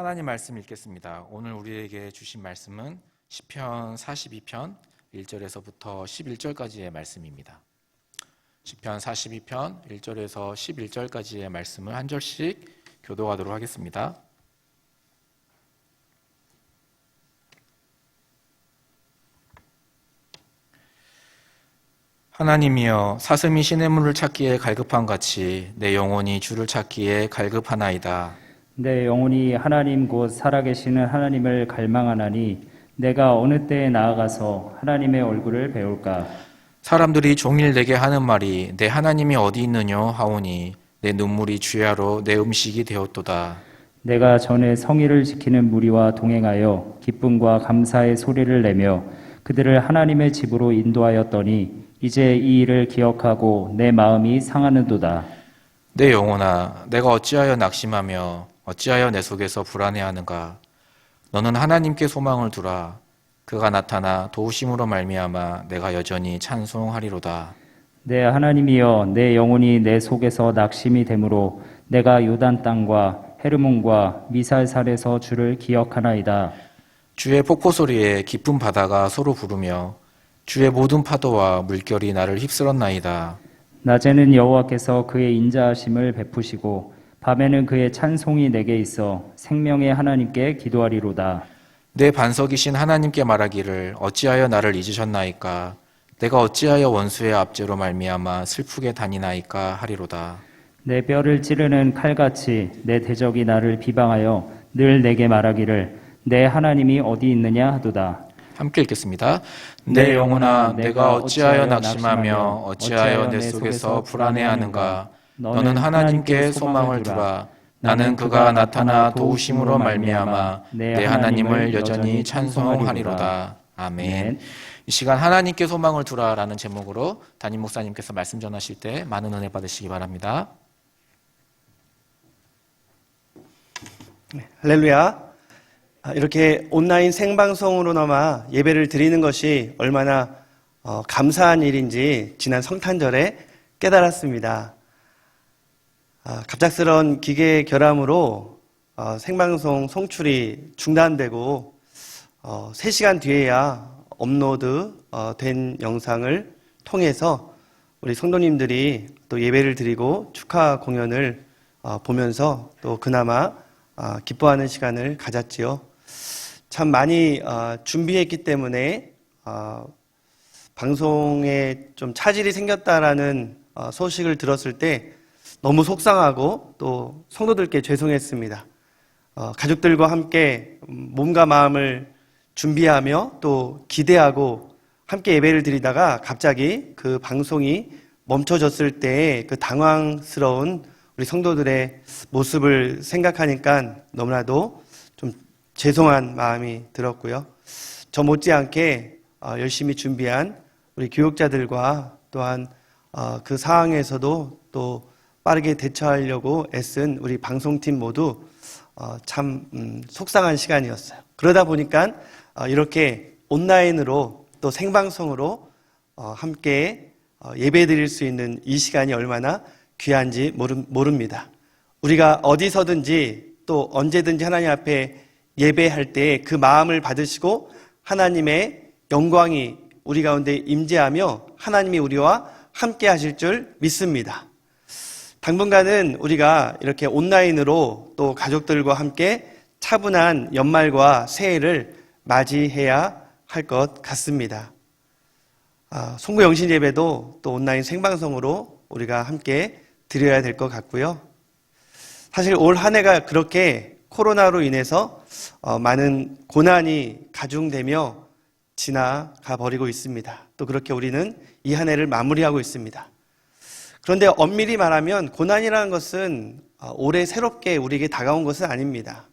하나님 말씀 읽겠습니다. 오늘 우리에게 주신 말씀은 시편 42편 1절에서부터 11절까지의 말씀입니다. 시편 42편 1절에서 11절까지의 말씀을 한 절씩 교독하도록 하겠습니다. 하나님이여, 사슴이 시냇물을 찾기에 갈급함 같이 내 영혼이 주를 찾기에 갈급하나이다. 내 영혼이 하나님 곧 살아계시는 하나님을 갈망하나니 내가 어느 때에 나아가서 하나님의 얼굴을 배울까? 사람들이 종일 내게 하는 말이 내 하나님이 어디 있느냐 하오니 내 눈물이 주야로 내 음식이 되었도다. 내가 전에 성의를 지키는 무리와 동행하여 기쁨과 감사의 소리를 내며 그들을 하나님의 집으로 인도하였더니 이제 이 일을 기억하고 내 마음이 상하는도다. 내 영혼아, 내가 어찌하여 낙심하며 어찌하여 내 속에서 불안해하는가? 너는 하나님께 소망을 두라. 그가 나타나 도우심으로 말미암아 내가 여전히 찬송하리로다. 내 하나님이여, 내 영혼이 내 속에서 낙심이 되므로 내가 요단 땅과 헤르몬과 미살살에서 주를 기억하나이다. 주의 폭포 소리에 깊은 바다가 서로 부르며 주의 모든 파도와 물결이 나를 휩쓸었나이다. 낮에는 여호와께서 그의 인자하심을 베푸시고 밤에는 그의 찬송이 내게 있어 생명의 하나님께 기도하리로다. 내 반석이신 하나님께 말하기를 어찌하여 나를 잊으셨나이까? 내가 어찌하여 원수의 압제로 말미암아 슬프게 다니나이까 하리로다. 내 뼈를 찌르는 칼같이 내 대적이 나를 비방하여 늘 내게 말하기를 내 하나님이 어디 있느냐 하도다. 함께 읽겠습니다. 내 영혼아, 내가 어찌하여 낙심하며 어찌하여 내 속에서 불안해하는가? 너는 하나님께 소망을 두라. 나는 그가 나타나 도우심으로 말미암아 내 하나님을 여전히 찬송하리로다. 아멘. 이 시간 하나님께 소망을 두라라는 제목으로 담임 목사님께서 말씀 전하실 때 많은 은혜 받으시기 바랍니다. 할렐루야. 이렇게 온라인 생방송으로나마 예배를 드리는 것이 얼마나 감사한 일인지 지난 성탄절에 깨달았습니다. 갑작스런 기계 결함으로 생방송 송출이 중단되고 3시간 뒤에야 업로드 된 영상을 통해서 우리 성도님들이 또 예배를 드리고 축하 공연을 보면서 또 그나마 기뻐하는 시간을 가졌지요. 참 많이 준비했기 때문에 방송에 좀 차질이 생겼다라는 소식을 들었을 때 너무 속상하고 또 성도들께 죄송했습니다. 가족들과 함께 몸과 마음을 준비하며 또 기대하고 함께 예배를 드리다가 갑자기 그 방송이 멈춰졌을 때의 그 당황스러운 우리 성도들의 모습을 생각하니까 너무나도 좀 죄송한 마음이 들었고요. 저 못지않게 열심히 준비한 우리 교육자들과 또한 그 상황에서도 또 빠르게 대처하려고 애쓴 우리 방송팀 모두 참 속상한 시간이었어요. 그러다 보니까 이렇게 온라인으로 또 생방송으로 함께 예배 드릴 수 있는 이 시간이 얼마나 귀한지 모릅니다. 우리가 어디서든지 또 언제든지 하나님 앞에 예배할 때 그 마음을 받으시고 하나님의 영광이 우리 가운데 임재하며 하나님이 우리와 함께 하실 줄 믿습니다. 당분간은 우리가 이렇게 온라인으로 또 가족들과 함께 차분한 연말과 새해를 맞이해야 할 것 같습니다. 송구 영신 예배도 또 온라인 생방송으로 우리가 함께 드려야 될 것 같고요. 사실 올 한 해가 그렇게 코로나로 인해서 많은 고난이 가중되며 지나가 버리고 있습니다. 또 그렇게 우리는 이 한 해를 마무리하고 있습니다. 그런데 엄밀히 말하면 고난이라는 것은 올해 새롭게 우리에게 다가온 것은 아닙니다.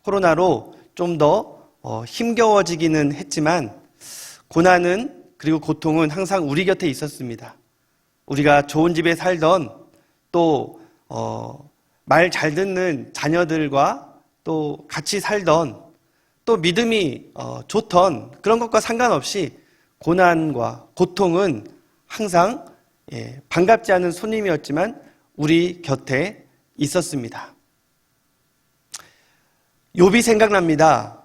코로나로 좀 더 힘겨워지기는 했지만 고난은 그리고 고통은 항상 우리 곁에 있었습니다. 우리가 좋은 집에 살던 또 말 잘 듣는 자녀들과 또 같이 살던 또 믿음이 좋던 그런 것과 상관없이 고난과 고통은 항상 반갑지 않은 손님이었지만 우리 곁에 있었습니다. 욥이 생각납니다.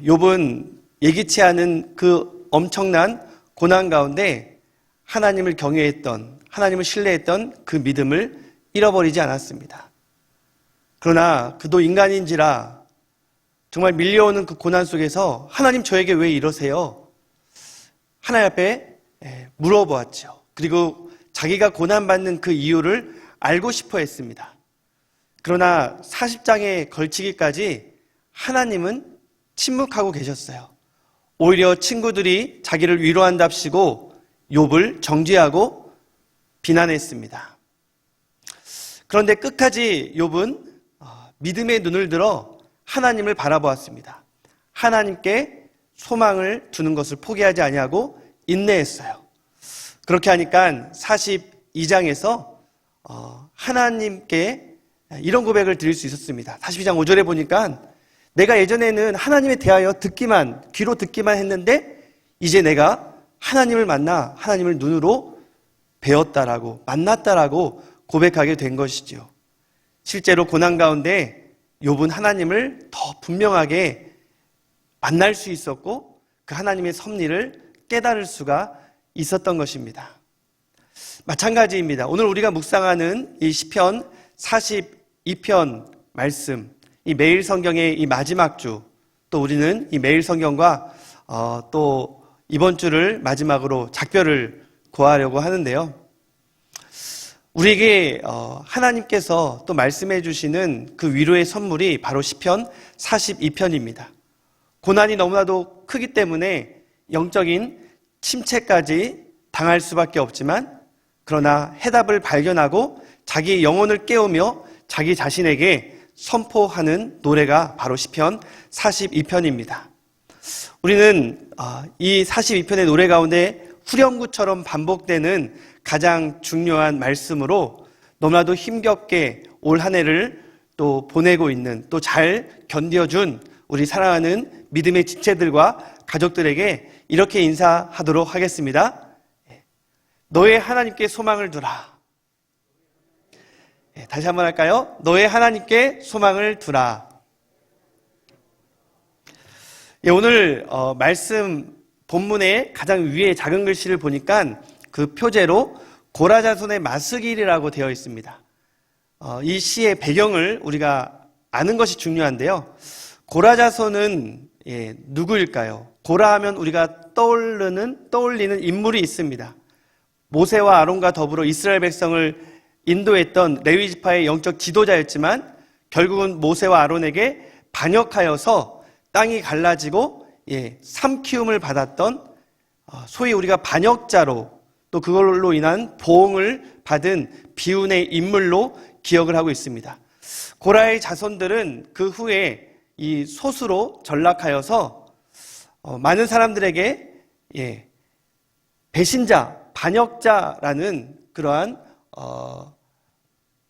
욥은 예기치 않은 그 엄청난 고난 가운데 하나님을 경외했던, 하나님을 신뢰했던 그 믿음을 잃어버리지 않았습니다. 그러나 그도 인간인지라 정말 밀려오는 그 고난 속에서 하나님 저에게 왜 이러세요? 하나님 앞에 물어보았죠. 그리고 자기가 고난받는 그 이유를 알고 싶어 했습니다. 그러나 40장에 걸치기까지 하나님은 침묵하고 계셨어요. 오히려 친구들이 자기를 위로한답시고 욥을 정죄하고 비난했습니다. 그런데 끝까지 욥은 믿음의 눈을 들어 하나님을 바라보았습니다. 하나님께 소망을 두는 것을 포기하지 아니하고 인내했어요. 그렇게 하니까 42장에서 하나님께 이런 고백을 드릴 수 있었습니다. 42장 5절에 보니까 내가 예전에는 하나님에 대하여 귀로 듣기만 했는데 이제 내가 하나님을 만나 하나님을 눈으로 배웠다라고, 만났다라고 고백하게 된 것이지요. 실제로 고난 가운데 욥은 하나님을 더 분명하게 만날 수 있었고 그 하나님의 섭리를 깨달을 수가 있었던 것입니다. 마찬가지입니다. 오늘 우리가 묵상하는 이 시편 42편 말씀, 이 매일 성경의 이 마지막 주, 또 우리는 이 매일 성경과 또 이번 주를 마지막으로 작별을 구하려고 하는데요. 우리에게 하나님께서 또 말씀해 주시는 그 위로의 선물이 바로 시편 42편입니다. 고난이 너무나도 크기 때문에 영적인 침체까지 당할 수밖에 없지만 그러나 해답을 발견하고 자기 영혼을 깨우며 자기 자신에게 선포하는 노래가 바로 시편 42편입니다. 우리는 이 42편의 노래 가운데 후렴구처럼 반복되는 가장 중요한 말씀으로 너무나도 힘겹게 올 한 해를 또 보내고 있는, 또 잘 견뎌준 우리 사랑하는 믿음의 지체들과 가족들에게 이렇게 인사하도록 하겠습니다. 너의 하나님께 소망을 두라. 다시 한번 할까요? 너의 하나님께 소망을 두라. 오늘 말씀 본문의 가장 위에 작은 글씨를 보니까 그 표제로 고라자손의 마스길이라고 되어 있습니다. 이 시의 배경을 우리가 아는 것이 중요한데요. 고라자손은 누구일까요? 고라 하면 우리가 떠올리는 인물이 있습니다. 모세와 아론과 더불어 이스라엘 백성을 인도했던 레위 지파의 영적 지도자였지만 결국은 모세와 아론에게 반역하여서 땅이 갈라지고 삼키움을 받았던 소위 우리가 반역자로 또 그걸로 인한 보응을 받은 비운의 인물로 기억을 하고 있습니다. 고라의 자손들은 그 후에 이 소수로 전락하여서 많은 사람들에게 배신자, 반역자라는 그러한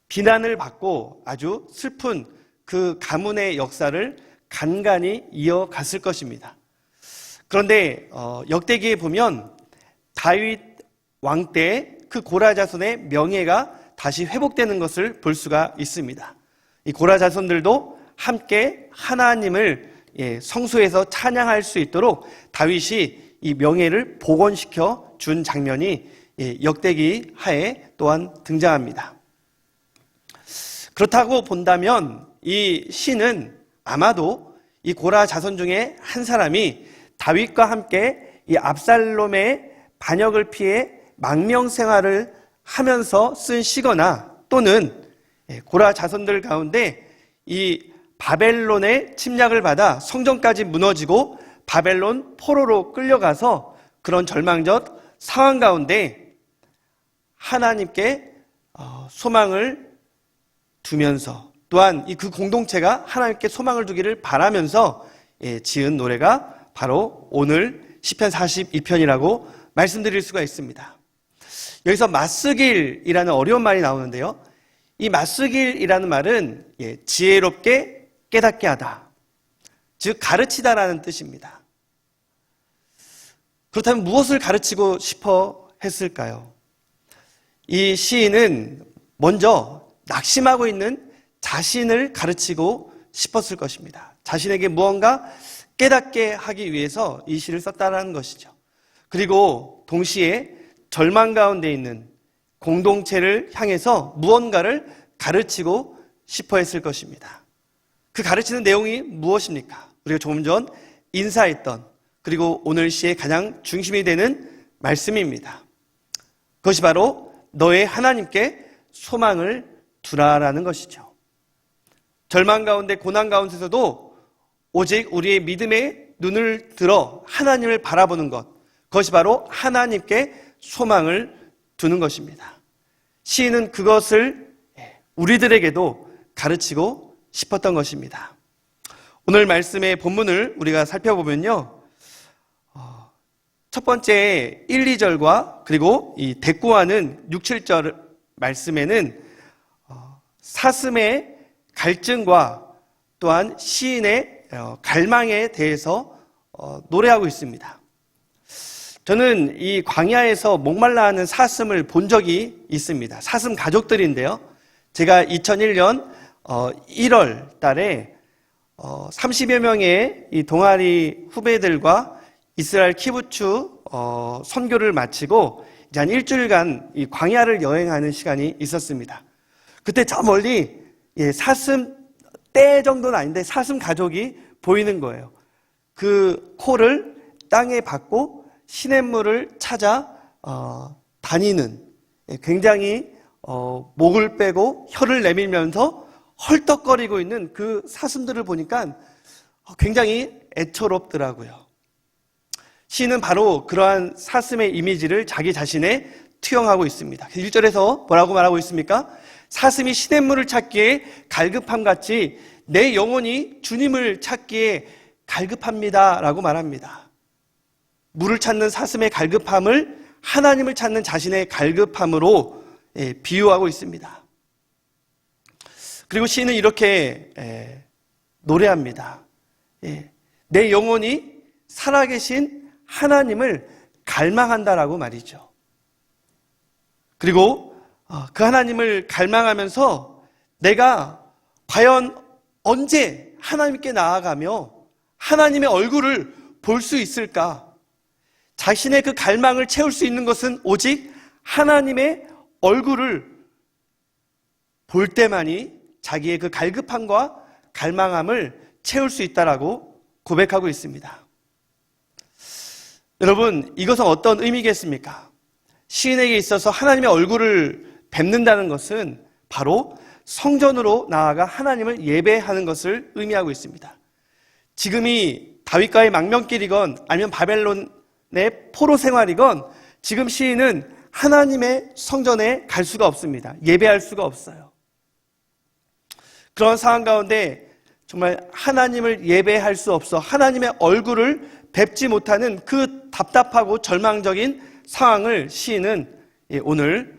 비난을 받고 아주 슬픈 그 가문의 역사를 간간히 이어갔을 것입니다. 그런데 역대기에 보면 다윗 왕 때 그 고라 자손의 명예가 다시 회복되는 것을 볼 수가 있습니다. 이 고라 자손들도 함께 하나님을 성소에서 찬양할 수 있도록 다윗이 이 명예를 복원시켜 준 장면이 역대기 하에 또한 등장합니다. 그렇다고 본다면 이 시는 아마도 이 고라 자손 중에 한 사람이 다윗과 함께 이 압살롬의 반역을 피해 망명 생활을 하면서 쓴 시거나 또는 고라 자손들 가운데 이 바벨론의 침략을 받아 성전까지 무너지고 바벨론 포로로 끌려가서 그런 절망적 상황 가운데 하나님께 소망을 두면서 또한 그 공동체가 하나님께 소망을 두기를 바라면서 지은 노래가 바로 오늘 시편 42편이라고 말씀드릴 수가 있습니다. 여기서 맞쓰길이라는 어려운 말이 나오는데요. 이 맞쓰길이라는 말은 지혜롭게 깨닫게 하다, 즉 가르치다라는 뜻입니다. 그렇다면 무엇을 가르치고 싶어 했을까요? 이 시인은 먼저 낙심하고 있는 자신을 가르치고 싶었을 것입니다. 자신에게 무언가 깨닫게 하기 위해서 이 시를 썼다라는 것이죠. 그리고 동시에 절망 가운데 있는 공동체를 향해서 무언가를 가르치고 싶어 했을 것입니다. 그 가르치는 내용이 무엇입니까? 우리가 조금 전 인사했던, 그리고 오늘 시의 가장 중심이 되는 말씀입니다. 그것이 바로 너의 하나님께 소망을 두라라는 것이죠. 절망 가운데, 고난 가운데서도 오직 우리의 믿음의 눈을 들어 하나님을 바라보는 것, 그것이 바로 하나님께 소망을 두는 것입니다. 시인은 그것을 우리들에게도 가르치고 싶었던 것입니다. 오늘 말씀의 본문을 우리가 살펴보면요, 첫 번째 1, 2절과 그리고 이 대꾸하는 6, 7절 말씀에는 사슴의 갈증과 또한 시인의 갈망에 대해서 노래하고 있습니다. 저는 이 광야에서 목말라 하는 사슴을 본 적이 있습니다. 사슴 가족들인데요. 제가 2001년 1월 달에 30여 명의 이 동아리 후배들과 이스라엘 키부츠 선교를 마치고 이제 한 일주일간 이 광야를 여행하는 시간이 있었습니다. 그때 저 멀리 사슴 떼 정도는 아닌데 사슴 가족이 보이는 거예요. 그 코를 땅에 박고 시냇물을 찾아 다니는, 굉장히 목을 빼고 혀를 내밀면서 헐떡거리고 있는 그 사슴들을 보니까 굉장히 애처롭더라고요. 시인은 바로 그러한 사슴의 이미지를 자기 자신에 투영하고 있습니다. 1절에서 뭐라고 말하고 있습니까? 사슴이 시냇물을 찾기에 갈급함같이 내 영혼이 주님을 찾기에 갈급합니다 라고 말합니다. 물을 찾는 사슴의 갈급함을 하나님을 찾는 자신의 갈급함으로 비유하고 있습니다. 그리고 시인은 이렇게 노래합니다. 내 영혼이 살아계신 하나님을 갈망한다라고 말이죠. 그리고 그 하나님을 갈망하면서 내가 과연 언제 하나님께 나아가며 하나님의 얼굴을 볼 수 있을까? 자신의 그 갈망을 채울 수 있는 것은 오직 하나님의 얼굴을 볼 때만이 자기의 그 갈급함과 갈망함을 채울 수 있다라고 고백하고 있습니다. 여러분, 이것은 어떤 의미겠습니까? 시인에게 있어서 하나님의 얼굴을 뵙는다는 것은 바로 성전으로 나아가 하나님을 예배하는 것을 의미하고 있습니다. 지금이 다윗과의 망명길이건 아니면 바벨론의 포로 생활이건 지금 시인은 하나님의 성전에 갈 수가 없습니다. 예배할 수가 없어요. 그런 상황 가운데 정말 하나님을 예배할 수 없어 하나님의 얼굴을 뵙지 못하는 그 답답하고 절망적인 상황을 시인은 오늘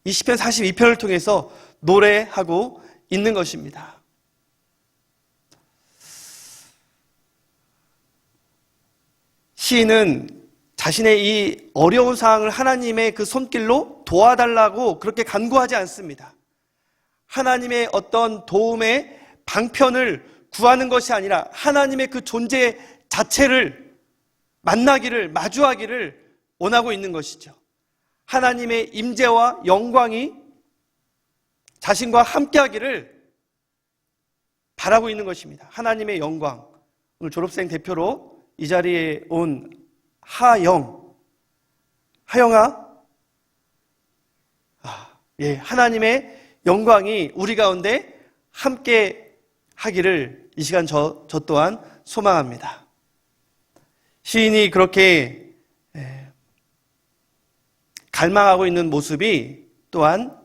이 시편 42편을 통해서 노래하고 있는 것입니다. 시인은 자신의 이 어려운 상황을 하나님의 그 손길로 도와달라고 그렇게 간구하지 않습니다. 하나님의 어떤 도움의 방편을 구하는 것이 아니라 하나님의 그 존재 자체를 만나기를, 마주하기를 원하고 있는 것이죠. 하나님의 임재와 영광이 자신과 함께하기를 바라고 있는 것입니다. 하나님의 영광. 오늘 졸업생 대표로 이 자리에 온 하영아, 하나님의 영광이 우리 가운데 함께 하기를 이 시간 저 또한 소망합니다. 시인이 그렇게 갈망하고 있는 모습이 또한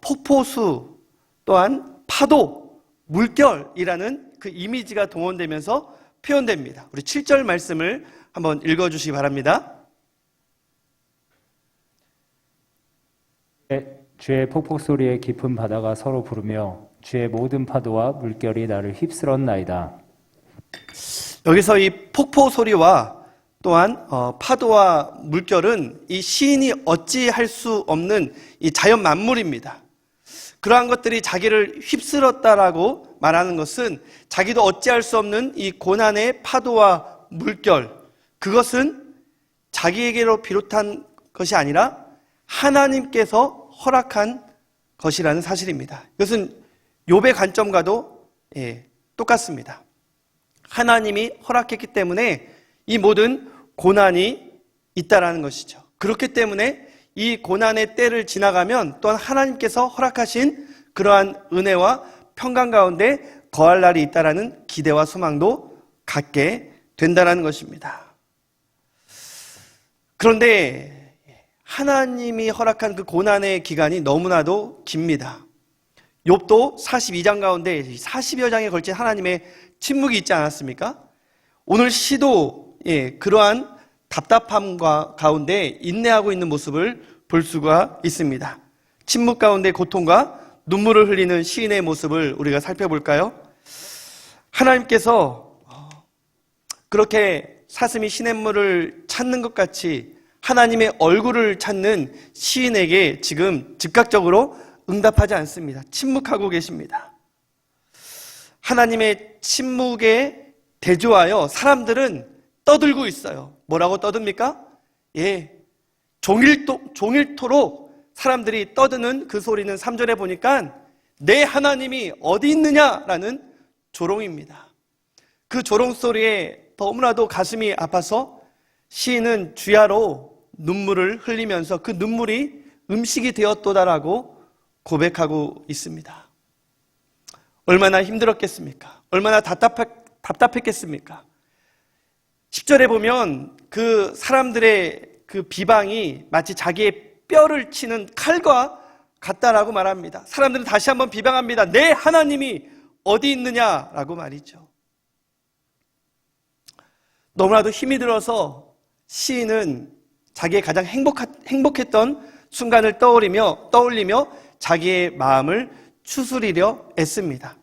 폭포수, 또한 파도, 물결이라는 그 이미지가 동원되면서 표현됩니다. 우리 7절 말씀을 한번 읽어주시기 바랍니다. 주의 폭포 소리에 깊은 바다가 서로 부르며 주의 모든 파도와 물결이 나를 휩쓸었나이다. 여기서 이 폭포 소리와 또한 파도와 물결은 이 시인이 어찌할 수 없는 이 자연 만물입니다. 그러한 것들이 자기를 휩쓸었다라고 말하는 것은 자기도 어찌할 수 없는 이 고난의 파도와 물결, 그것은 자기에게로 비롯한 것이 아니라 하나님께서 허락한 것이라는 사실입니다. 이것은 욥의 관점과도 똑같습니다. 하나님이 허락했기 때문에 이 모든 고난이 있다라는 것이죠. 그렇기 때문에 이 고난의 때를 지나가면 또한 하나님께서 허락하신 그러한 은혜와 평강 가운데 거할 날이 있다라는 기대와 소망도 갖게 된다는 것입니다. 그런데 하나님이 허락한 그 고난의 기간이 너무나도 깁니다. 욥도 42장 가운데 40여 장에 걸친 하나님의 침묵이 있지 않았습니까? 오늘 시도 그러한 답답함과 가운데 인내하고 있는 모습을 볼 수가 있습니다. 침묵 가운데 고통과 눈물을 흘리는 시인의 모습을 우리가 살펴볼까요? 하나님께서 그렇게 사슴이 시냇물을 찾는 것 같이 하나님의 얼굴을 찾는 시인에게 지금 즉각적으로 응답하지 않습니다. 침묵하고 계십니다. 하나님의 침묵에 대조하여 사람들은 떠들고 있어요. 뭐라고 떠듭니까? 종일토록 사람들이 떠드는 그 소리는 3절에 보니까 내 하나님이 어디 있느냐라는 조롱입니다. 그 조롱 소리에 너무나도 가슴이 아파서 시인은 주야로 눈물을 흘리면서 그 눈물이 음식이 되었도다라고 고백하고 있습니다. 얼마나 힘들었겠습니까? 얼마나 답답했겠습니까? 10절에 보면 그 사람들의 그 비방이 마치 자기의 뼈를 치는 칼과 같다라고 말합니다. 사람들은 다시 한번 비방합니다. 내 하나님이 어디 있느냐라고 말이죠. 너무나도 힘이 들어서 시인은 자기의 가장 행복했던 순간을 떠올리며 자기의 마음을 추스리려 애씁니다.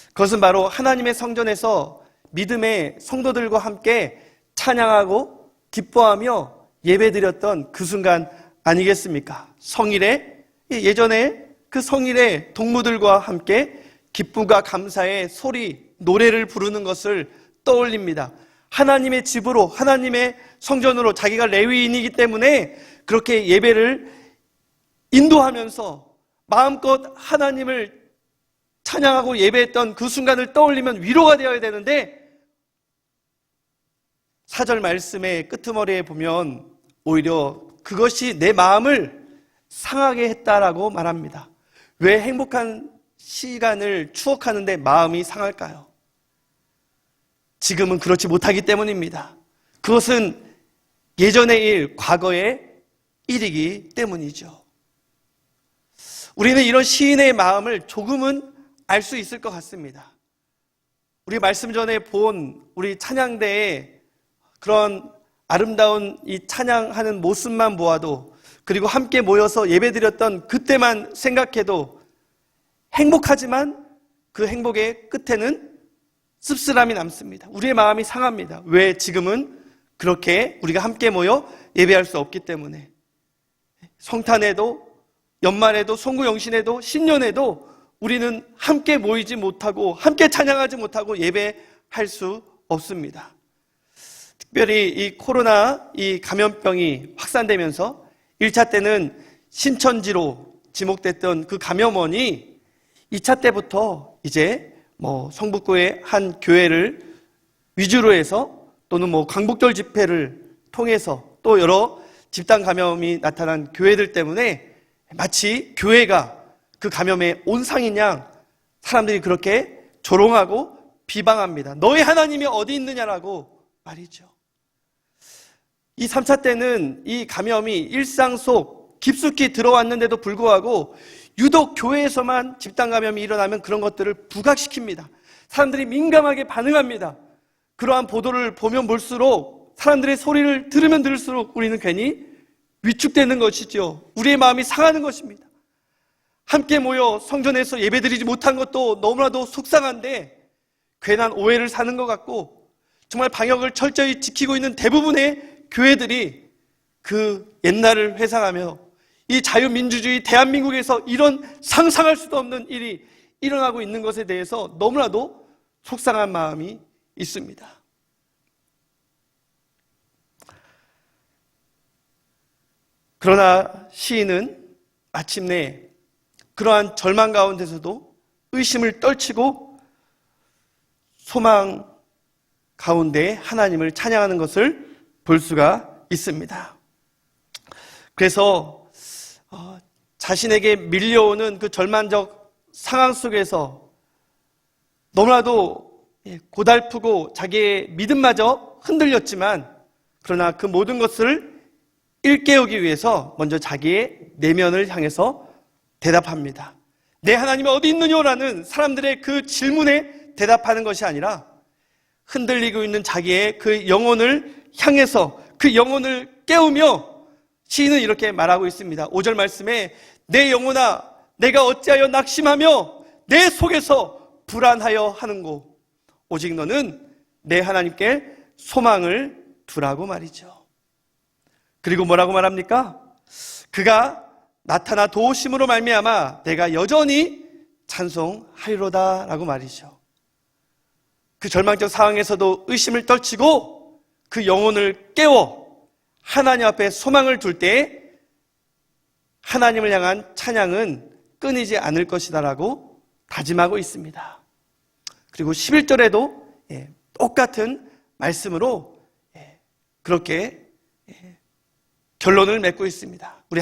그것은 바로 하나님의 성전에서 믿음의 성도들과 함께 찬양하고 기뻐하며 예배드렸던 그 순간 아니겠습니까? 성일에, 예전에 그 성일에 동무들과 함께 기쁨과 감사의 소리, 노래를 부르는 것을 떠올립니다. 하나님의 집으로, 하나님의 성전으로 자기가 레위인이기 때문에 그렇게 예배를 인도하면서 마음껏 하나님을 찬양하고 예배했던 그 순간을 떠올리면 위로가 되어야 되는데 4절 말씀의 끄트머리에 보면 오히려 그것이 내 마음을 상하게 했다라고 말합니다. 왜 행복한 시간을 추억하는데 마음이 상할까요? 지금은 그렇지 못하기 때문입니다. 그것은 예전의 일, 과거의 일이기 때문이죠. 우리는 이런 시인의 마음을 조금은 알 수 있을 것 같습니다. 우리 말씀 전에 본 우리 찬양대의 그런 아름다운 이 찬양하는 모습만 보아도, 그리고 함께 모여서 예배드렸던 그때만 생각해도 행복하지만 그 행복의 끝에는 씁쓸함이 남습니다. 우리의 마음이 상합니다. 왜 지금은 그렇게 우리가 함께 모여 예배할 수 없기 때문에. 성탄에도, 연말에도, 송구영신에도, 신년에도 우리는 함께 모이지 못하고 함께 찬양하지 못하고 예배할 수 없습니다. 특별히 이 코로나 이 감염병이 확산되면서 1차 때는 신천지로 지목됐던 그 감염원이 2차 때부터 이제 성북구의 한 교회를 위주로 해서 또는 광복절 집회를 통해서 또 여러 집단 감염이 나타난 교회들 때문에 마치 교회가 그 감염의 온상인 양 사람들이 그렇게 조롱하고 비방합니다. 너희 하나님이 어디 있느냐라고 말이죠. 이 3차 때는 이 감염이 일상 속 깊숙이 들어왔는데도 불구하고 유독 교회에서만 집단 감염이 일어나면 그런 것들을 부각시킵니다. 사람들이 민감하게 반응합니다. 그러한 보도를 보면 볼수록, 사람들의 소리를 들으면 들을수록 우리는 괜히 위축되는 것이죠. 우리의 마음이 상하는 것입니다. 함께 모여 성전에서 예배드리지 못한 것도 너무나도 속상한데 괜한 오해를 사는 것 같고, 정말 방역을 철저히 지키고 있는 대부분의 교회들이 그 옛날을 회상하며 이 자유민주주의 대한민국에서 이런 상상할 수도 없는 일이 일어나고 있는 것에 대해서 너무나도 속상한 마음이 있습니다. 그러나 시인은 마침내 그러한 절망 가운데서도 의심을 떨치고 소망 가운데 하나님을 찬양하는 것을 볼 수가 있습니다. 그래서 자신에게 밀려오는 그 절망적 상황 속에서 너무나도 고달프고 자기의 믿음마저 흔들렸지만 그러나 그 모든 것을 일깨우기 위해서 먼저 자기의 내면을 향해서 대답합니다. 내 하나님이 어디 있느냐라는 사람들의 그 질문에 대답하는 것이 아니라 흔들리고 있는 자기의 그 영혼을 향해서 그 영혼을 깨우며 시인은 이렇게 말하고 있습니다. 5절 말씀에 내 영혼아 내가 어찌하여 낙심하며 내 속에서 불안하여 하는고 오직 너는 내 하나님께 소망을 두라고 말이죠. 그리고 뭐라고 말합니까? 그가 나타나 도우심으로 말미암아 내가 여전히 찬송하리로다 라고 말이죠. 그 절망적 상황에서도 의심을 떨치고 그 영혼을 깨워 하나님 앞에 소망을 둘 때 하나님을 향한 찬양은 끊이지 않을 것이다 라고 다짐하고 있습니다. 그리고 11절에도 똑같은 말씀으로 그렇게 결론을 맺고 있습니다. 우리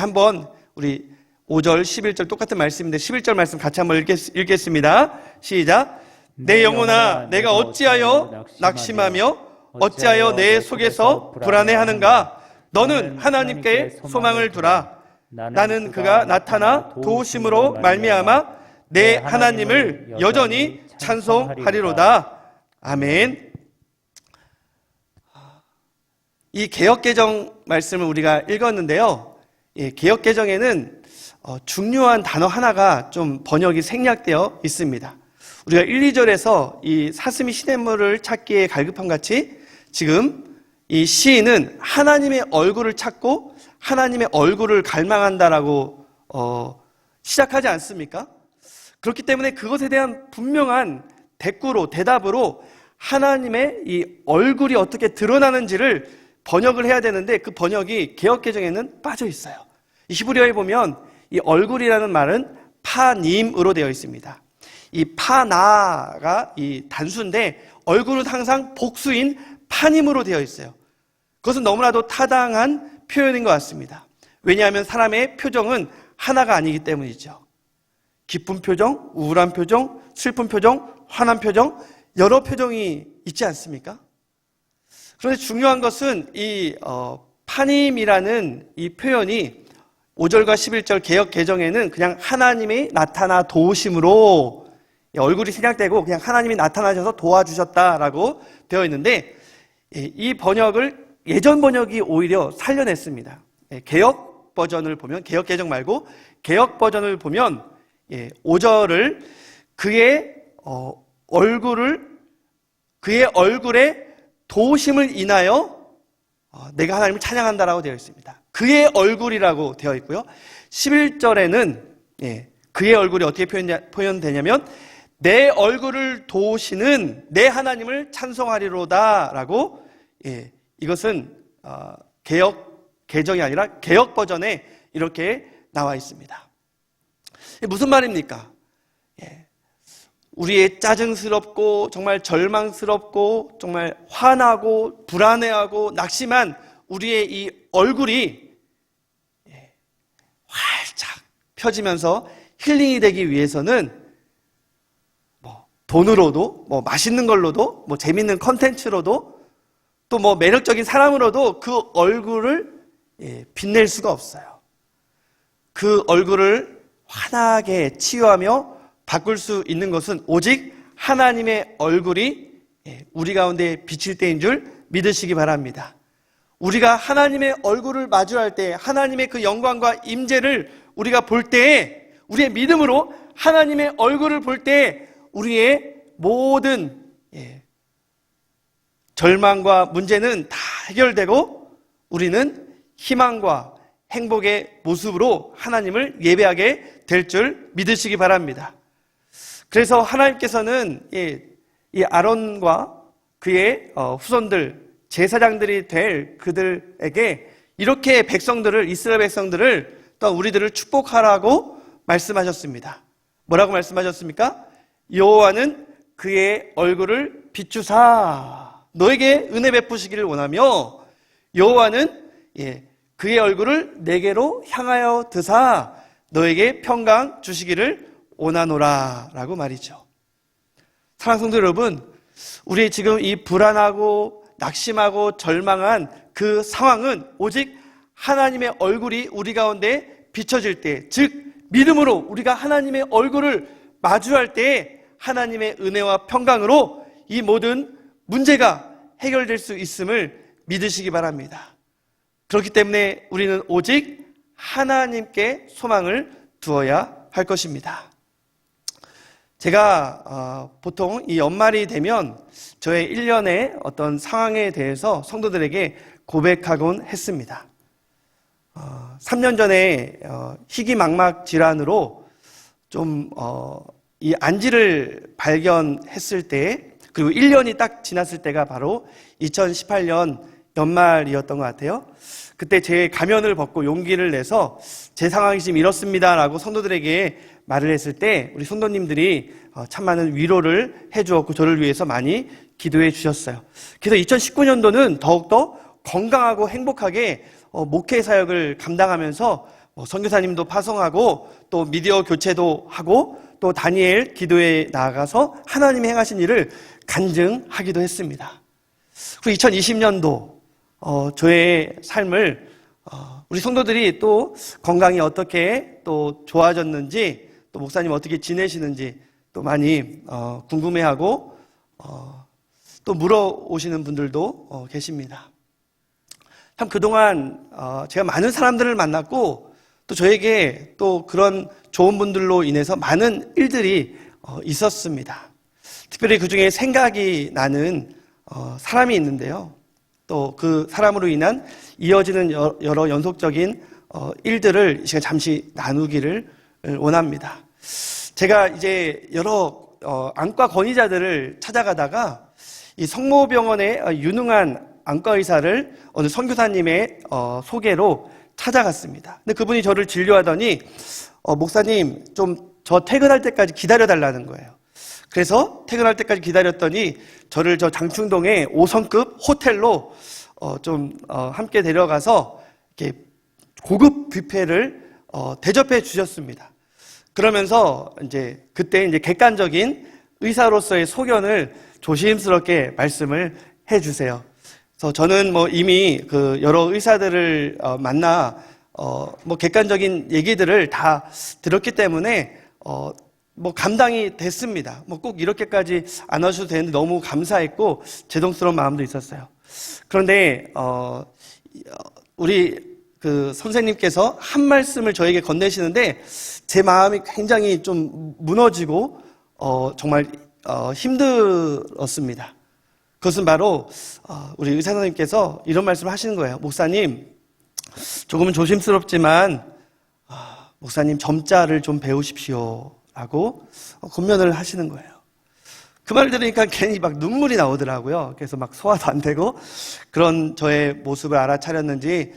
5절, 11절 똑같은 말씀인데 11절 말씀 같이 한번 읽겠습니다. 시작. 내 영혼아 내가 어찌하여 낙심하며 어찌하여 내 속에서 불안해하는가? 너는 하나님께 소망을 두라. 나는 그가 나타나 도우심으로 말미암아 내 하나님을 여전히 찬송하리로다. 아멘. 이 개역개정 말씀을 우리가 읽었는데요. 개역개정에는 중요한 단어 하나가 좀 번역이 생략되어 있습니다. 우리가 1, 2절에서 이 사슴이 시냇물을 찾기에 갈급함 같이 지금 이 시인은 하나님의 얼굴을 찾고 하나님의 얼굴을 갈망한다라고 시작하지 않습니까? 그렇기 때문에 그것에 대한 분명한 대답으로 하나님의 이 얼굴이 어떻게 드러나는지를 번역을 해야 되는데 그 번역이 개역개정에는 빠져 있어요. 이 히브리어에 보면 이 얼굴이라는 말은 파님으로 되어 있습니다. 이 파나가 이 단수인데 얼굴은 항상 복수인 파님으로 되어 있어요. 그것은 너무나도 타당한 표현인 것 같습니다. 왜냐하면 사람의 표정은 하나가 아니기 때문이죠. 기쁜 표정, 우울한 표정, 슬픈 표정, 화난 표정, 여러 표정이 있지 않습니까? 그런데 중요한 것은 이 파님이라는 이 표현이 5절과 11절 개역 개정에는 그냥 하나님이 나타나 도우심으로 얼굴이 생략되고 그냥 하나님이 나타나셔서 도와주셨다라고 되어 있는데 이 번역을 예전 번역이 오히려 살려냈습니다. 개역 버전을 보면 개역 개정 말고 개역 버전을 보면 5절을 그의 얼굴에 도우심을 인하여 내가 하나님을 찬양한다라고 되어 있습니다. 그의 얼굴이라고 되어 있고요. 11절에는 그의 얼굴이 어떻게 표현되냐면 내 얼굴을 도우시는 내 하나님을 찬송하리로다라고 이것은 개역 개정이 아니라 개역 버전에 이렇게 나와 있습니다. 무슨 말입니까? 우리의 짜증스럽고 정말 절망스럽고 정말 화나고 불안해하고 낙심한 우리의 이 얼굴이 활짝 펴지면서 힐링이 되기 위해서는 돈으로도 맛있는 걸로도 재밌는 컨텐츠로도 또 매력적인 사람으로도 그 얼굴을 빛낼 수가 없어요. 그 얼굴을 환하게 치유하며 바꿀 수 있는 것은 오직 하나님의 얼굴이 우리 가운데 비칠 때인 줄 믿으시기 바랍니다. 우리가 하나님의 얼굴을 마주할 때 하나님의 그 영광과 임재를 우리가 볼 때에 우리의 믿음으로 하나님의 얼굴을 볼 때 우리의 모든 절망과 문제는 다 해결되고 우리는 희망과 행복의 모습으로 하나님을 예배하게 될 줄 믿으시기 바랍니다. 그래서 하나님께서는 이 아론과 그의 후손들, 제사장들이 될 그들에게 이렇게 백성들을, 이스라엘 백성들을, 또 우리들을 축복하라고 말씀하셨습니다. 뭐라고 말씀하셨습니까? 여호와는 그의 얼굴을 비추사 너에게 은혜 베푸시기를 원하며 여호와는 그의 얼굴을 내게로 향하여 드사 너에게 평강 주시기를 원하노라 라고 말이죠. 사랑하는 성도 여러분, 우리 지금 이 불안하고 낙심하고 절망한 그 상황은 오직 하나님의 얼굴이 우리 가운데 비춰질 때, 즉 믿음으로 우리가 하나님의 얼굴을 마주할 때에 하나님의 은혜와 평강으로 이 모든 문제가 해결될 수 있음을 믿으시기 바랍니다. 그렇기 때문에 우리는 오직 하나님께 소망을 두어야 할 것입니다. 제가 보통 이 연말이 되면 저의 1년의 어떤 상황에 대해서 성도들에게 고백하곤 했습니다. 3년 전에 희귀망막 질환으로 좀 이 안지를 발견했을 때, 그리고 1년이 딱 지났을 때가 바로 2018년 연말이었던 것 같아요. 그때 제 가면을 벗고 용기를 내서 제 상황이 지금 이렇습니다라고 성도들에게 말을 했을 때 우리 성도님들이 참 많은 위로를 해주었고 저를 위해서 많이 기도해 주셨어요. 그래서 2019년도는 더욱더 건강하고 행복하게 목회 사역을 감당하면서 선교사님도 파송하고 또 미디어 교체도 하고 또 다니엘 기도에 나아가서 하나님이 행하신 일을 간증하기도 했습니다. 그리고 2020년도 저의 삶을 우리 성도들이 또 건강이 어떻게 또 좋아졌는지, 또 목사님 어떻게 지내시는지 또 많이 궁금해하고 또 물어오시는 분들도 계십니다. 참 그동안 제가 많은 사람들을 만났고 또 저에게 또 그런 좋은 분들로 인해서 많은 일들이 있었습니다. 특별히 그중에 생각이 나는 사람이 있는데요. 또 그 사람으로 인한 이어지는 여러 연속적인 일들을 이 시간 잠시 나누기를 원합니다. 제가 이제 여러 안과 권위자들을 찾아가다가 이 성모병원의 유능한 안과 의사를 어느 선교사님의 소개로 찾아갔습니다. 근데 그분이 저를 진료하더니 목사님 좀 저 퇴근할 때까지 기다려달라는 거예요. 그래서 퇴근할 때까지 기다렸더니 저를 저 장충동의 5성급 호텔로 함께 데려가서 이렇게 고급 뷔페를 대접해 주셨습니다. 그러면서 그때 객관적인 의사로서의 소견을 조심스럽게 말씀을 해 주세요. 그래서 저는 이미 그 여러 의사들을 만나 객관적인 얘기들을 다 들었기 때문에 감당이 됐습니다. 꼭 이렇게까지 안 하셔도 되는데 너무 감사했고 죄송스러운 마음도 있었어요. 그런데 우리 그 선생님께서 한 말씀을 저에게 건네시는데 제 마음이 굉장히 좀 무너지고 정말 힘들었습니다. 그것은 바로 우리 의사 선생님께서 이런 말씀을 하시는 거예요. 목사님, 조금은 조심스럽지만 목사님 점자를 좀 배우십시오 라고 권면을 하시는 거예요. 그 말 들으니까 괜히 막 눈물이 나오더라고요. 그래서 막 소화도 안 되고 그런 저의 모습을 알아차렸는지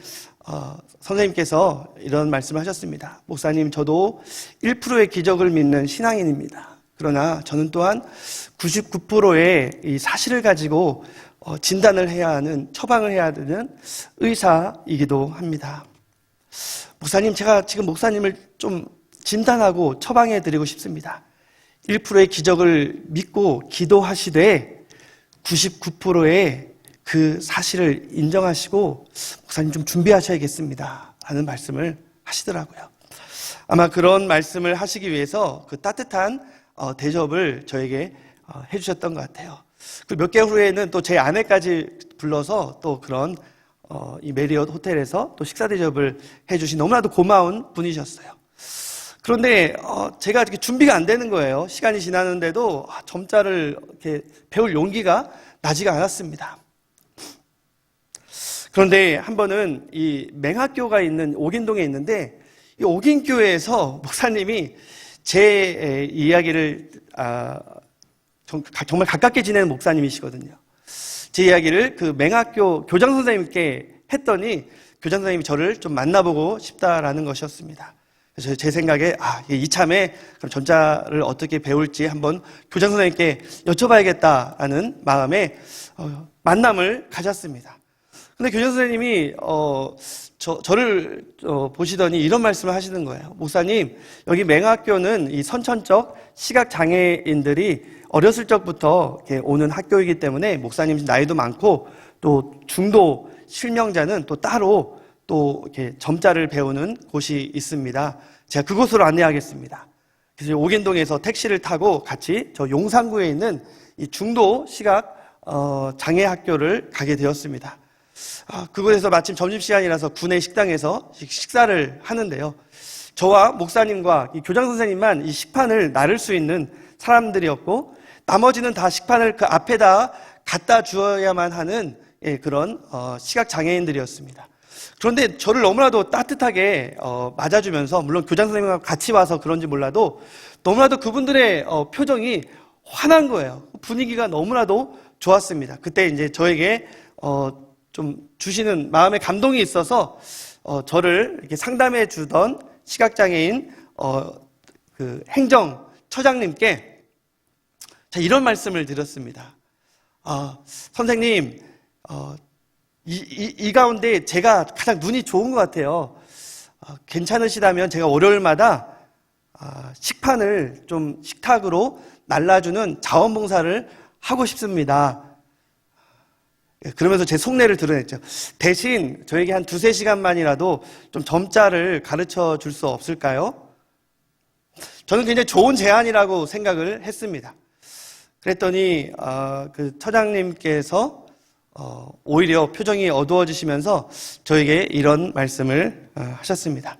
선생님께서 이런 말씀을 하셨습니다. 목사님, 저도 1%의 기적을 믿는 신앙인입니다. 그러나 저는 또한 99%의 이 사실을 가지고 진단을 해야 하는, 처방을 해야 되는 의사이기도 합니다. 목사님, 제가 지금 목사님을 좀 진단하고 처방해 드리고 싶습니다. 1%의 기적을 믿고 기도하시되 99%의 그 사실을 인정하시고 목사님 좀 준비하셔야겠습니다 라는 말씀을 하시더라고요. 아마 그런 말씀을 하시기 위해서 그 따뜻한 대접을 저에게 해주셨던 것 같아요. 그리고 몇 개월 후에는 또 제 아내까지 불러서 또 그런 이 메리엇 호텔에서 또 식사 대접을 해주신 너무나도 고마운 분이셨어요. 그런데 제가 이렇게 준비가 안 되는 거예요. 시간이 지났는데도 점자를 이렇게 배울 용기가 나지가 않았습니다. 그런데 한 번은 이 맹학교가 있는 옥인동에 있는데 이 옥인교회에서 목사님이 제 이야기를 정말 가깝게 지내는 목사님이시거든요. 제 이야기를 그 맹학교 교장 선생님께 했더니 교장 선생님이 저를 좀 만나보고 싶다라는 것이었습니다. 그래서 제 생각에 이참에 그럼 전자를 어떻게 배울지 한번 교장 선생님께 여쭤봐야겠다라는 마음에 만남을 가졌습니다. 근데 교장 선생님이 저를 보시더니 이런 말씀을 하시는 거예요. 목사님, 여기 맹학교는 이 선천적 시각 장애인들이 어렸을 적부터 이렇게 오는 학교이기 때문에 목사님 나이도 많고 또 중도 실명자는 또 따로 또 이렇게 점자를 배우는 곳이 있습니다. 제가 그곳으로 안내하겠습니다. 그래서 옥인동에서 택시를 타고 같이 저 용산구에 있는 이 중도 시각 장애 학교를 가게 되었습니다. 그곳에서 마침 점심시간이라서 구내 식당에서 식사를 하는데요. 저와 목사님과 이 교장 선생님만 이 식판을 나를 수 있는 사람들이었고 나머지는 다 식판을 그 앞에다 갖다 주어야만 하는 그런 시각장애인들이었습니다. 그런데 저를 너무나도 따뜻하게 맞아주면서 물론 교장 선생님과 같이 와서 그런지 몰라도 너무나도 그분들의 표정이 환한 거예요. 분위기가 너무나도 좋았습니다. 그때 이제 저에게 좀 주시는 마음의 감동이 있어서 저를 이렇게 상담해 주던 시각장애인 그 행정처장님께 이런 말씀을 드렸습니다. 선생님, 이 가운데 제가 가장 눈이 좋은 것 같아요. 괜찮으시다면 제가 월요일마다 식판을 좀 식탁으로 날라주는 자원봉사를 하고 싶습니다. 그러면서 제 속내를 드러냈죠. 대신 저에게 한 2-3시간만이라도 좀 점자를 가르쳐 줄 수 없을까요? 저는 굉장히 좋은 제안이라고 생각을 했습니다. 그랬더니 그 처장님께서 오히려 표정이 어두워지시면서 저에게 이런 말씀을 하셨습니다.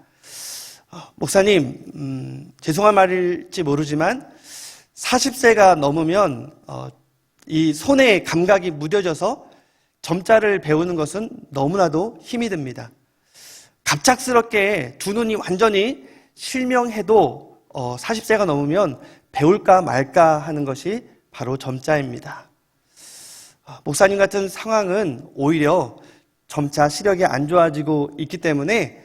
목사님, 죄송한 말일지 모르지만 40세가 넘으면 이 손의 감각이 무뎌져서 점자를 배우는 것은 너무나도 힘이 듭니다. 갑작스럽게 두 눈이 완전히 실명해도 40세가 넘으면 배울까 말까 하는 것이 바로 점자입니다. 목사님 같은 상황은 오히려 점차 시력이 안 좋아지고 있기 때문에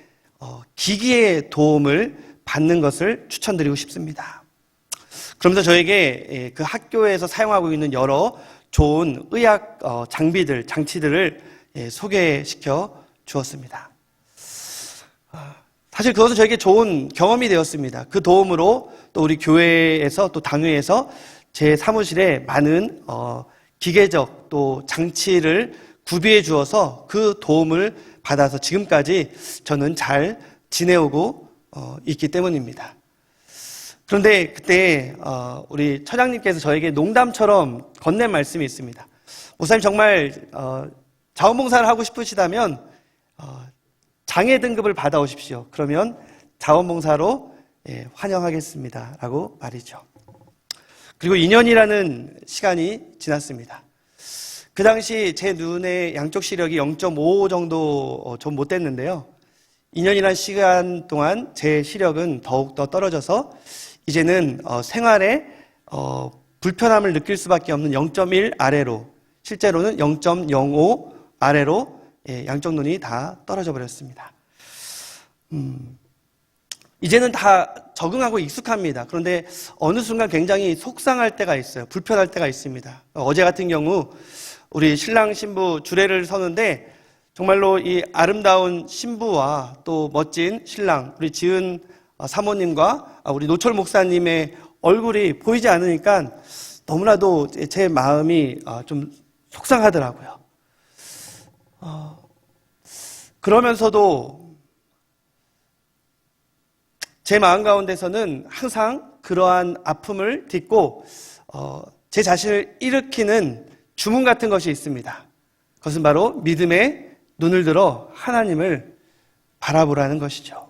기기의 도움을 받는 것을 추천드리고 싶습니다. 그러면서 저에게 그 학교에서 사용하고 있는 여러 좋은 의학 장비들, 장치들을 소개시켜 주었습니다. 사실 그것은 저에게 좋은 경험이 되었습니다. 그 도움으로 또 우리 교회에서 또 당회에서 제 사무실에 많은 기계적 또 장치를 구비해 주어서 그 도움을 받아서 지금까지 저는 잘 지내오고 있기 때문입니다. 그런데 그때 우리 처장님께서 저에게 농담처럼 건넨 말씀이 있습니다. 목사님 정말 자원봉사를 하고 싶으시다면 장애 등급을 받아오십시오. 그러면 자원봉사로 환영하겠습니다. 라고 말이죠. 그리고 2년이라는 시간이 지났습니다. 그 당시 제 눈의 양쪽 시력이 0.5 정도 좀 못 됐는데요. 2년이라는 시간 동안 제 시력은 더욱더 떨어져서 이제는 생활에 불편함을 느낄 수밖에 없는 0.1 아래로, 실제로는 0.05 아래로 양쪽 눈이 다 떨어져 버렸습니다. 이제는 다 적응하고 익숙합니다. 그런데 어느 순간 굉장히 속상할 때가 있어요. 불편할 때가 있습니다. 어제 같은 경우 우리 신랑 신부 주례를 서는데 정말로 이 아름다운 신부와 또 멋진 신랑, 우리 지은 사모님과 우리 노철 목사님의 얼굴이 보이지 않으니까 너무나도 제 마음이 좀 속상하더라고요. 그러면서도 제 마음 가운데서는 항상 그러한 아픔을 딛고 제 자신을 일으키는 주문 같은 것이 있습니다. 그것은 바로 믿음의 눈을 들어 하나님을 바라보라는 것이죠.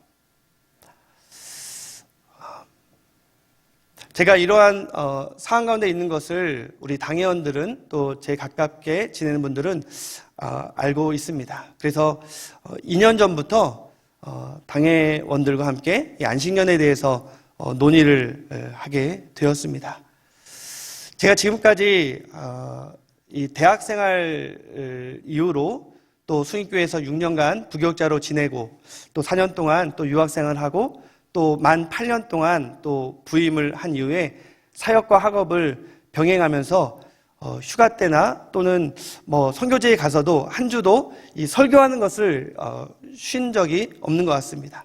제가 이러한 상황 가운데 있는 것을 우리 당회원들은 또 제 가깝게 지내는 분들은 알고 있습니다. 그래서 2년 전부터 당회원들과 함께 이 안식년에 대해서 논의를 하게 되었습니다. 제가 지금까지 이 대학생활 이후로 또 순익교회에서 6년간 부교육자로 지내고 또 4년 동안 또 유학생활하고 또 만 8년 동안 또 부임을 한 이후에 사역과 학업을 병행하면서 휴가 때나 또는 뭐 선교제에 가서도 한 주도 이 설교하는 것을 쉰 적이 없는 것 같습니다.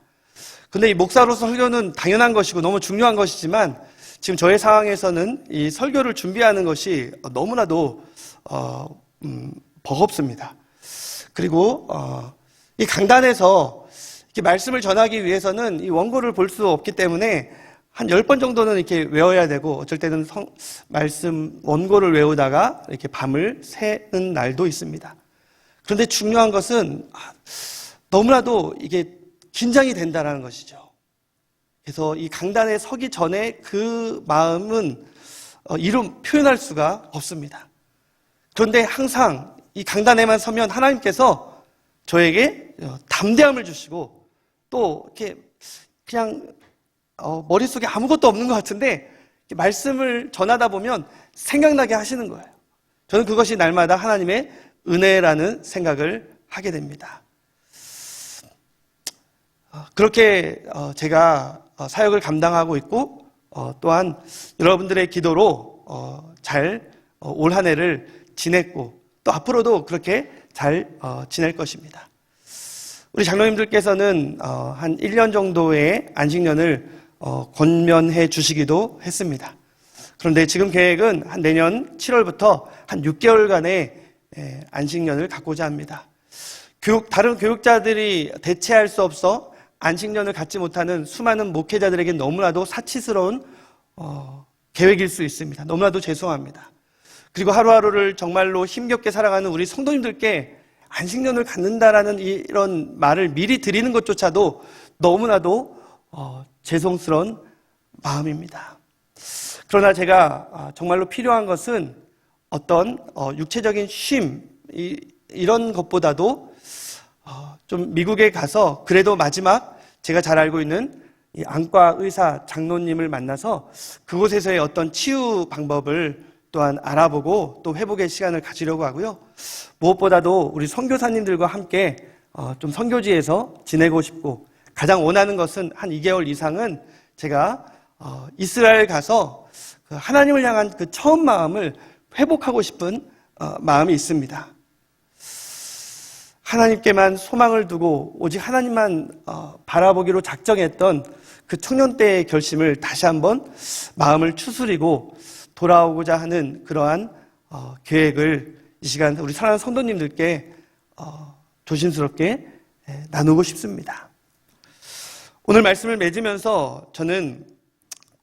근데 이 목사로서 설교는 당연한 것이고 너무 중요한 것이지만 지금 저의 상황에서는 이 설교를 준비하는 것이 너무나도 버겁습니다. 그리고 이 강단에서 이렇게 말씀을 전하기 위해서는 이 원고를 볼 수 없기 때문에 한 10번 정도는 이렇게 외워야 되고 어쩔 때는 말씀 원고를 외우다가 이렇게 밤을 새는 날도 있습니다. 그런데 중요한 것은 너무나도 이게 긴장이 된다는 것이죠. 그래서 이 강단에 서기 전에 그 마음은 이름 표현할 수가 없습니다. 그런데 항상 이 강단에만 서면 하나님께서 저에게 담대함을 주시고 또 이렇게 그냥 머릿속에 아무것도 없는 것 같은데 말씀을 전하다 보면 생각나게 하시는 거예요. 저는 그것이 날마다 하나님의 은혜라는 생각을 하게 됩니다. 그렇게 제가 사역을 감당하고 있고 또한 여러분들의 기도로 잘 올 한 해를 지냈고 또 앞으로도 그렇게 잘 지낼 것입니다. 우리 장로님들께서는 한 1년 정도의 안식년을 권면해 주시기도 했습니다. 그런데 지금 계획은 한 내년 7월부터 한 6개월간의 안식년을 갖고자 합니다. 다른 교육자들이 대체할 수 없어 안식년을 갖지 못하는 수많은 목회자들에게 너무나도 사치스러운 계획일 수 있습니다. 너무나도 죄송합니다. 그리고 하루하루를 정말로 힘겹게 살아가는 우리 성도님들께 안식년을 갖는다라는 이런 말을 미리 드리는 것조차도 너무나도 죄송스러운 마음입니다. 그러나 제가 정말로 필요한 것은 어떤 육체적인 쉼 이런 것보다도 좀 미국에 가서 그래도 마지막 제가 잘 알고 있는 이 안과 의사 장로님을 만나서 그곳에서의 어떤 치유 방법을 또한 알아보고 또 회복의 시간을 가지려고 하고요. 무엇보다도 우리 선교사님들과 함께 좀 선교지에서 지내고 싶고 가장 원하는 것은 한 2개월 이상은 제가 이스라엘 가서 하나님을 향한 그 처음 마음을 회복하고 싶은 마음이 있습니다. 하나님께만 소망을 두고 오직 하나님만 바라보기로 작정했던 그 청년 때의 결심을 다시 한번 마음을 추스리고 돌아오고자 하는 그러한 계획을 이 시간 우리 사랑하는 성도님들께 조심스럽게 나누고 싶습니다. 오늘 말씀을 맺으면서 저는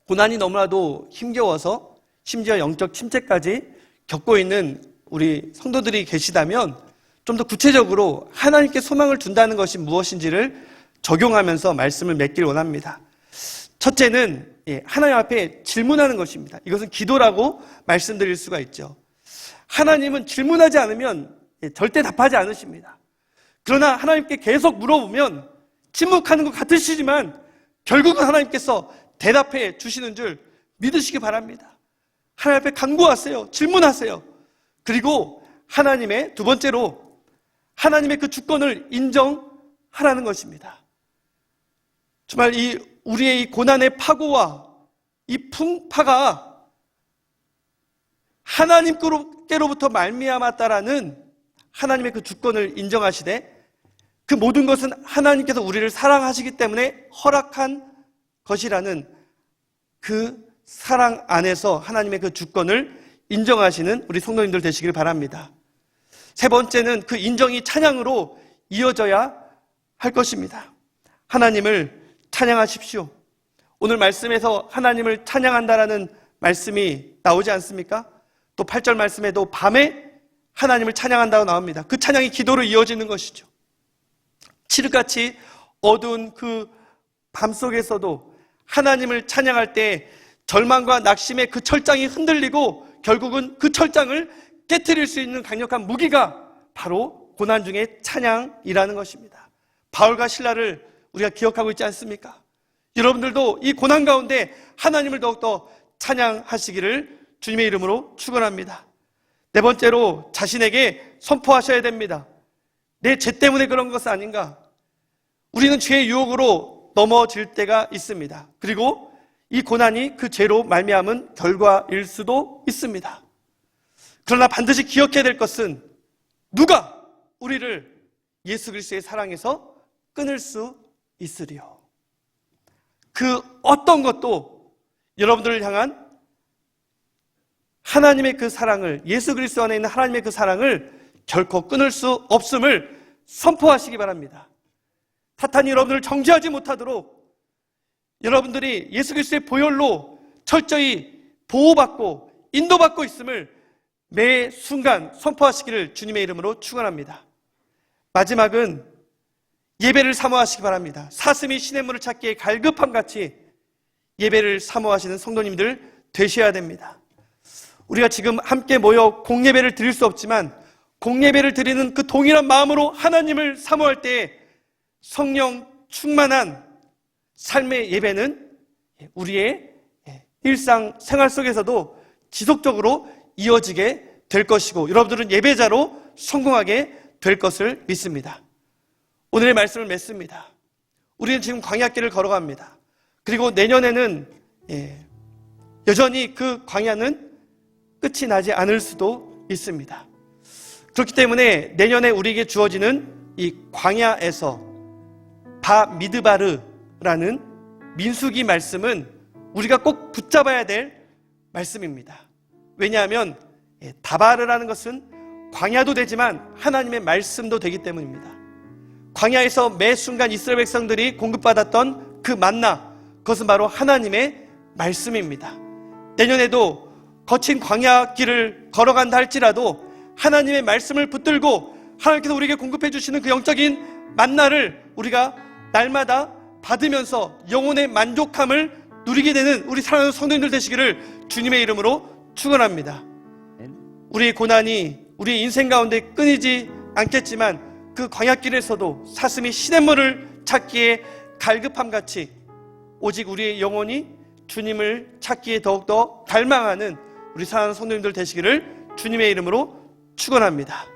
고난이 너무나도 힘겨워서 심지어 영적 침체까지 겪고 있는 우리 성도들이 계시다면 좀 더 구체적으로 하나님께 소망을 둔다는 것이 무엇인지를 적용하면서 말씀을 맺길 원합니다. 첫째는 하나님 앞에 질문하는 것입니다. 이것은 기도라고 말씀드릴 수가 있죠. 하나님은 질문하지 않으면 절대 답하지 않으십니다. 그러나 하나님께 계속 물어보면 침묵하는 것 같으시지만 결국은 하나님께서 대답해 주시는 줄 믿으시기 바랍니다. 하나님 앞에 간구하세요. 질문하세요. 그리고 하나님의 두 번째로 하나님의 그 주권을 인정하라는 것입니다. 정말 우리의 이 고난의 파고와 이 풍파가 하나님께로부터 말미암았다라는 하나님의 그 주권을 인정하시되 그 모든 것은 하나님께서 우리를 사랑하시기 때문에 허락한 것이라는 그 사랑 안에서 하나님의 그 주권을 인정하시는 우리 성도님들 되시길 바랍니다. 세 번째는 그 인정이 찬양으로 이어져야 할 것입니다. 하나님을 찬양하십시오. 오늘 말씀에서 하나님을 찬양한다라는 말씀이 나오지 않습니까? 또 8절 말씀에도 밤에 하나님을 찬양한다고 나옵니다. 그 찬양이 기도로 이어지는 것이죠. 칠흑같이 어두운 그 밤속에서도 하나님을 찬양할 때 절망과 낙심의 그 철장이 흔들리고 결국은 그 철장을 깨트릴 수 있는 강력한 무기가 바로 고난 중에 찬양이라는 것입니다. 바울과 실라를 우리가 기억하고 있지 않습니까? 여러분들도 이 고난 가운데 하나님을 더욱더 찬양하시기를 주님의 이름으로 축원합니다. 네 번째로 자신에게 선포하셔야 됩니다. 내 죄 때문에 그런 것은 아닌가? 우리는 죄의 유혹으로 넘어질 때가 있습니다. 그리고 이 고난이 그 죄로 말미암은 결과일 수도 있습니다. 그러나 반드시 기억해야 될 것은 누가 우리를 예수 그리스도의 사랑에서 끊을 수 있으리요. 그 어떤 것도 여러분들을 향한 하나님의 그 사랑을, 예수 그리스도 안에 있는 하나님의 그 사랑을 결코 끊을 수 없음을 선포하시기 바랍니다. 사탄이 여러분들을 정죄하지 못하도록 여러분들이 예수 그리스도의 보혈로 철저히 보호받고 인도받고 있음을 매 순간 선포하시기를 주님의 이름으로 축원합니다. 마지막은 예배를 사모하시기 바랍니다. 사슴이 시냇물을 찾기에 갈급함같이 예배를 사모하시는 성도님들 되셔야 됩니다. 우리가 지금 함께 모여 공예배를 드릴 수 없지만 공예배를 드리는 그 동일한 마음으로 하나님을 사모할 때 성령 충만한 삶의 예배는 우리의 일상 생활 속에서도 지속적으로 이어지게 될 것이고 여러분들은 예배자로 성공하게 될 것을 믿습니다. 오늘의 말씀을 맺습니다. 우리는 지금 광야길을 걸어갑니다. 그리고 내년에는 여전히 그 광야는 끝이 나지 않을 수도 있습니다. 그렇기 때문에 내년에 우리에게 주어지는 이 광야에서 바미드바르라는 민수기 말씀은 우리가 꼭 붙잡아야 될 말씀입니다. 왜냐하면 다바르라는 것은 광야도 되지만 하나님의 말씀도 되기 때문입니다. 광야에서 매 순간 이스라엘 백성들이 공급받았던 그 만나, 그것은 바로 하나님의 말씀입니다. 내년에도 거친 광야 길을 걸어간다 할지라도 하나님의 말씀을 붙들고 하나님께서 우리에게 공급해 주시는 그 영적인 만나를 우리가 날마다 받으면서 영혼의 만족함을 누리게 되는 우리 사랑하는 성도님들 되시기를 주님의 이름으로 축원합니다. 우리의 고난이 우리 인생 가운데 끊이지 않겠지만 그 광야길에서도 사슴이 시냇물을 찾기에 갈급함같이 오직 우리의 영혼이 주님을 찾기에 더욱더 갈망하는 우리 사랑하는 성도님들 되시기를 주님의 이름으로 축원합니다.